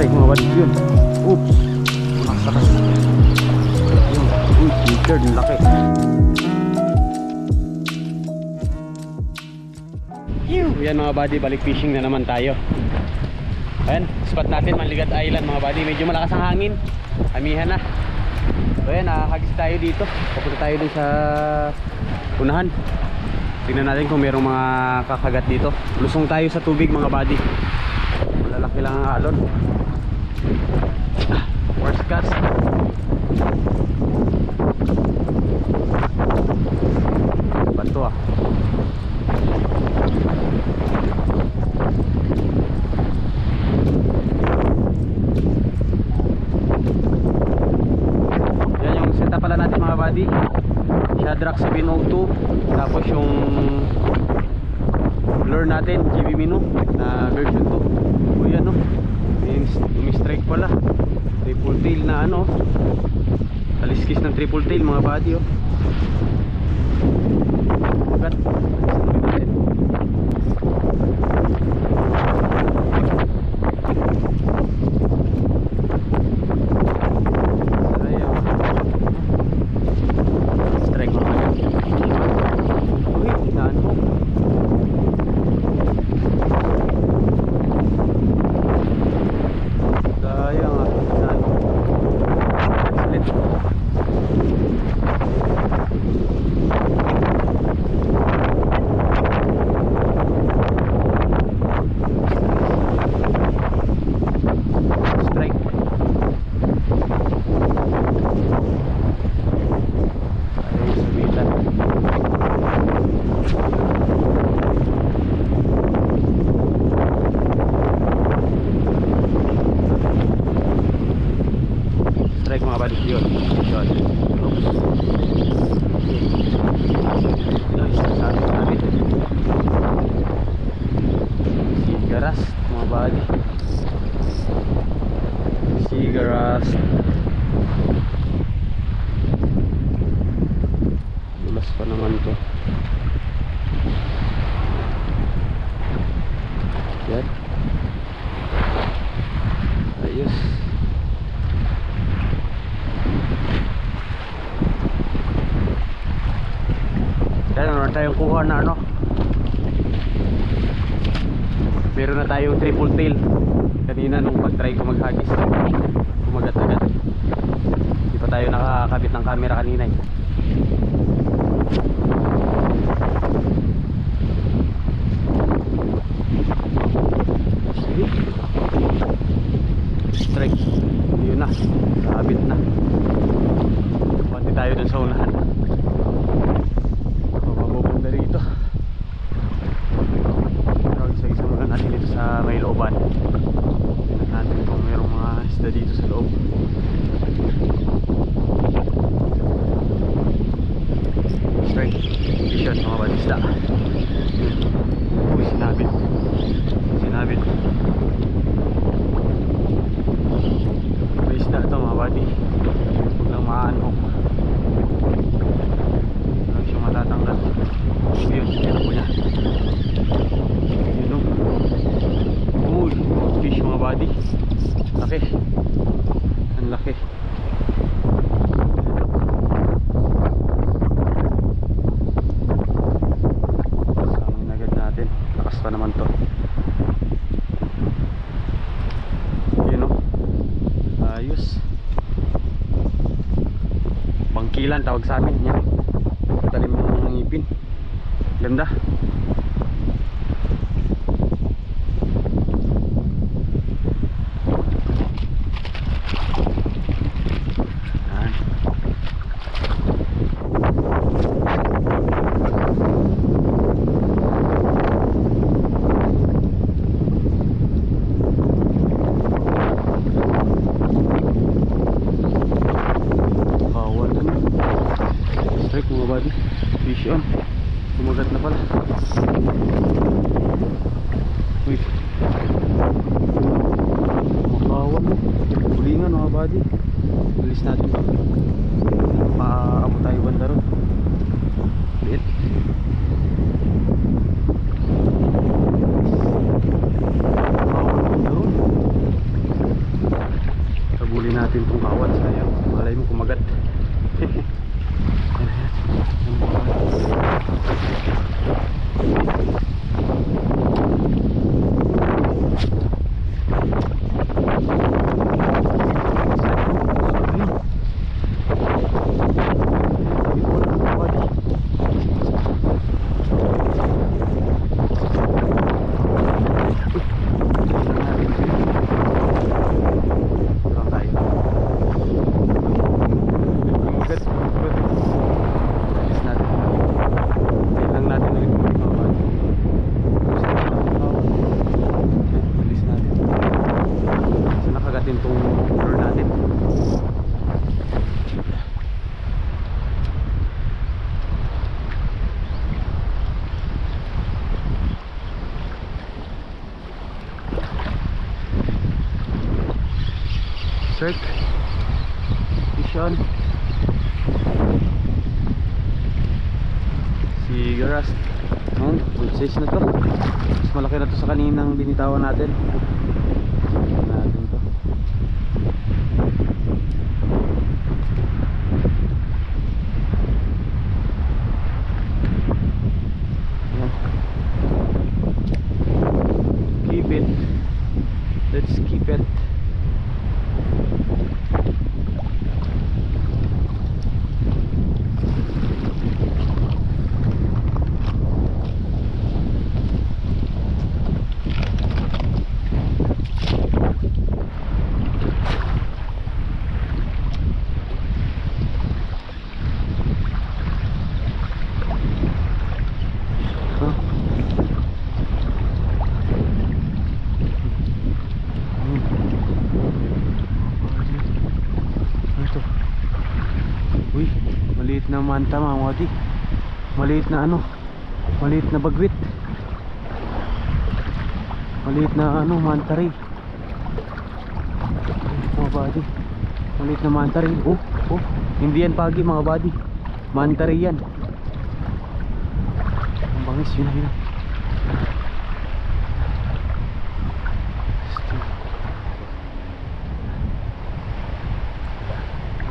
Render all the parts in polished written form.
strike mga buddy. Yun. Oops. Nakasakas. Yun. Uy, featured. Ang laki. Yan mga buddy, balik fishing na naman tayo. Ayan, spot natin Manligat Island mga buddy. Medyo malakas ang hangin. Amihan na. So ayan, nakakagis tayo dito. Papunta tayo dun sa unahan. Tingnan natin kung mayroong mga kakagat dito. Lusong tayo sa tubig mga buddy. Malalaki lang ang alon. First cast. Banto ah. Yan yung setup pala natin mga buddy. Shadrack 702. Tapos yung lure natin GB Mino na version 2. O yan o, umi-strike pala. Triple tail na ano, kaliskis ng triple tail mga buddy o. Magat. Sigaras. Tulas pa naman to. Yan. Ayos. Kaya naman tayong kuha na ano. Meron na tayong triple tail. Kanina nung pag-try ko maghagis, kumagat-agat. Hindi pa tayo nakakabit ng camera kanina eh. Strike. Yun na, nakabit na. Pati tayo dun sa unahan. Mabubunda rito. Isa-isa muna natin dito sa may looban. Tignan natin kung mayroong mga isda dito sa loob. Strike. T-shirt mga balista. Uy, sinabit. Sinabit. May isda ito mga buddy. Huwag lang maanhok. Huwag siyang matatanggal. Yun, yan po niya. Uy, fish mga buddy. Laki. Ang laki. Sangin agad natin. Lakas pa naman to. Yun o. Ayos. Bangkilan tawag sa amin. Yan. Talim ng ngipin. Ganda. Fish on. Kumagat na pala. Uy. Makawan mo. Tulingan mga buddy. Alis natin ba? Paamo tayo banda ron. Liit. Makawan banda ron. natin itong kawat, sayang. Malay mo kumagat. Circ Vision Sigaras. Ayan, good size na to. Mas malaki na to sa kaninang binitawan natin. Natin to. Ayan. Keep it. Let's keep it. Uy, maliit na manta mga wadi. Maliit na ano, maliit na bagwit. Maliit na ano, mantari. Mga body, maliit na mantari. Oh, oh, hindi yan pagi mga body. Mantari yan. Ang bangis, yun yun.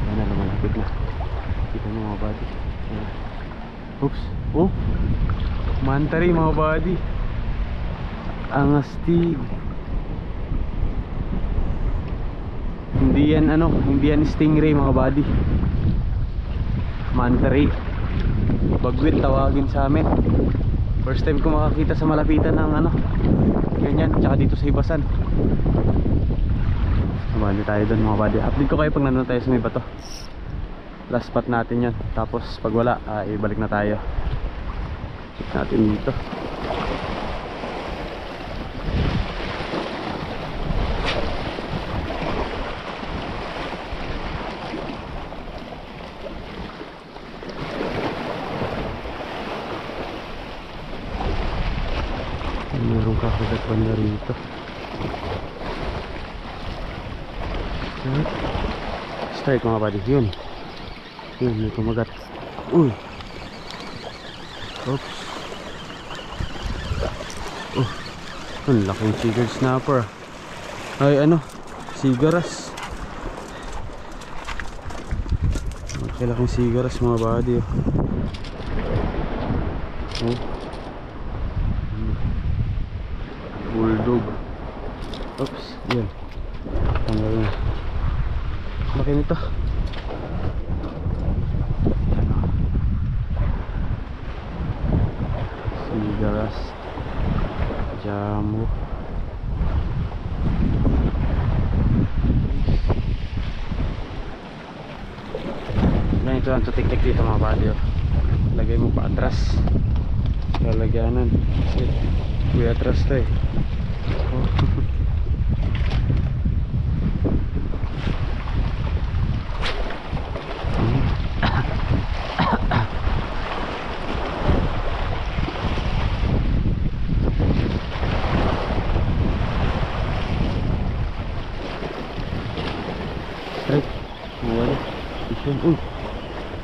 Yan na, lumalapit na. Kita nyo mga body. Oops. Oh, mantari mga body. Ang astig. Hindi yan ano, hindi yan stingray mga body. Mantari. Bagwit tawagin sa amin. First time ko makakita sa malapitan ng ano, ganyan, tsaka dito sa Hibasan. Bali tayo doon mga body. Update ko kayo pag nandun tayo sa may bato. Last spot natin yan. Tapos pag wala, ibalik na tayo. Check natin dito. Meron kakagat banda rito. Strike mga buddy. Yun. Yun, may kumagat. Uy. Oops. Oh, ang laking seagull snapper. Ay ano, sigaras. Ang laking sigaras mga buddy. Oh. Bulldog. Oops, yan. Tanggal na. Laki nito. Sigaras. Jamo. Ganito ang tutik-tik dito mga buddy. Lagay mo pa atras. Lalagyanan. Kasi kuya atras to eh. Oh. Strike. Wala. Isun. Uy.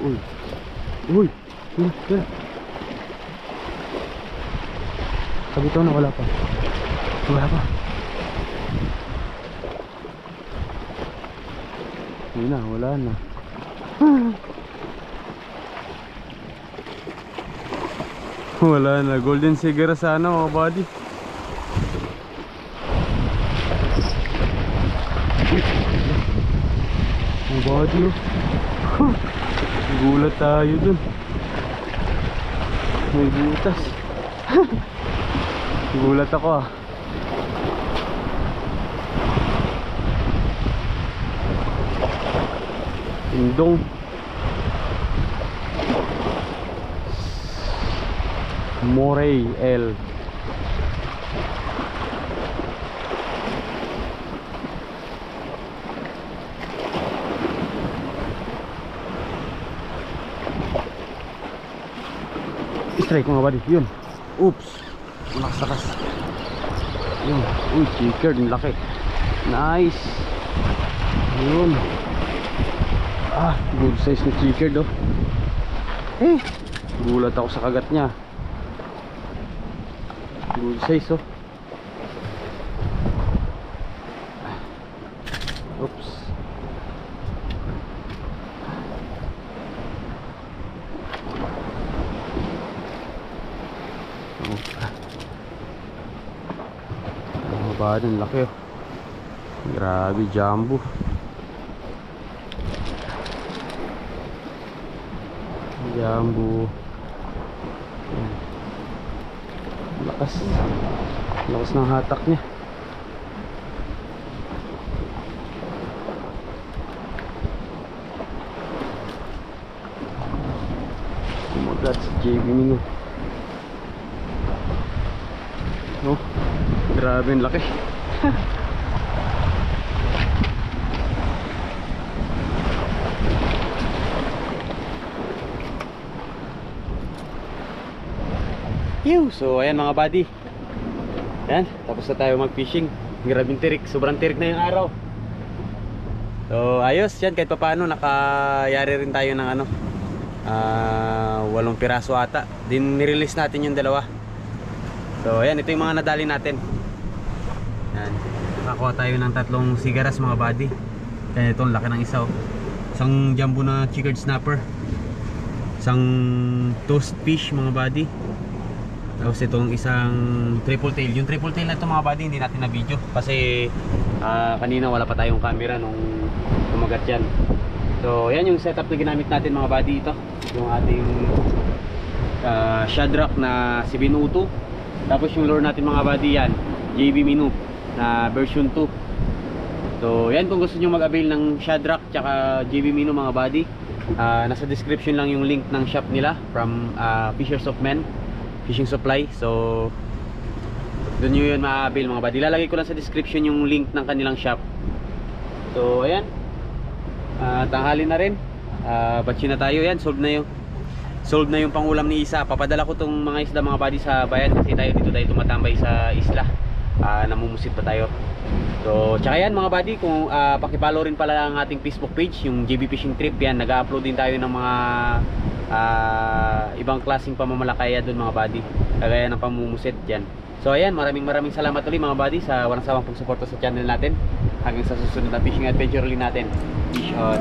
Uy. Uy. Uy. Uy. Sabi ito na wala pa. Wala pa. Yun na, wala na. Wala na, golden cigar sana mga buddy. Mga buddy oh. Gulat tayo dun. May butas. Gulat ako ah. Indong Morey L. Strike mga buddy, yun. Oops, lakas. Yun, uy, chickered, ang laki. Nice. Yun. Ah, good size na chickered oh. Eh, gulat ako sa kagat niya. Good size oh. Oops. Oh, bad, ang laki oh. Grabe, jumbo. Jumbo. Lakas ng hatak niya. Kumagat si JB Mino. Oh, grabe ang laki. So ayan mga buddy, yan, tapos na tayo mag fishing. Grabing tirik, sobrang tirik na yung araw. So ayos yan, kahit paano nakayari rin tayo ng ano, 8 piraso ata. Din nirelease natin yung 2. So ayan, ito yung mga nadali natin. Yan, nakakuha tayo ng 3 sigaras mga buddy. Kaya ito, laki ng isa oh. Isang jumbo na chickered snapper, isang toast fish mga buddy. Tapos itong isang triple tail. Yung triple tail na ito mga buddy, hindi natin na video kasi kanina wala pa tayong camera nung kumagat yan. So yan yung setup na ginamit natin mga buddy. Ito yung ating Shadrack na 702. Tapos yung lure natin mga buddy, yan JB Mino na version 2. So yan, kung gusto nyo mag-avail ng Shadrack tsaka JB Mino mga buddy, nasa description lang yung link ng shop nila from Fishers of Men Fishing Supply. So doon nyo yun ma-avail mga buddy. Lalagay ko lang sa description yung link ng kanilang shop. So ayan, tanghali na rin, batsi na tayo. Yan, solve na yung pangulam ni Isa. Papadala ko tong mga isda mga buddy sa bayan kasi dito tayo tumatambay sa isla. Namumusit pa tayo. So tsaka yan mga buddy, kung pakipollow rin pala ang ating Facebook page, yung JB Fishing Trip. Yan, nag-upload din tayo ng mga ibang klaseng pamamalakaya doon mga buddy, kagaya ng pamumusit dyan. So ayan, maraming salamat ulit mga buddy sa walang sawang pagsuporta sa channel natin. Hanggang sa susunod na fishing adventure ulit natin. Fish on.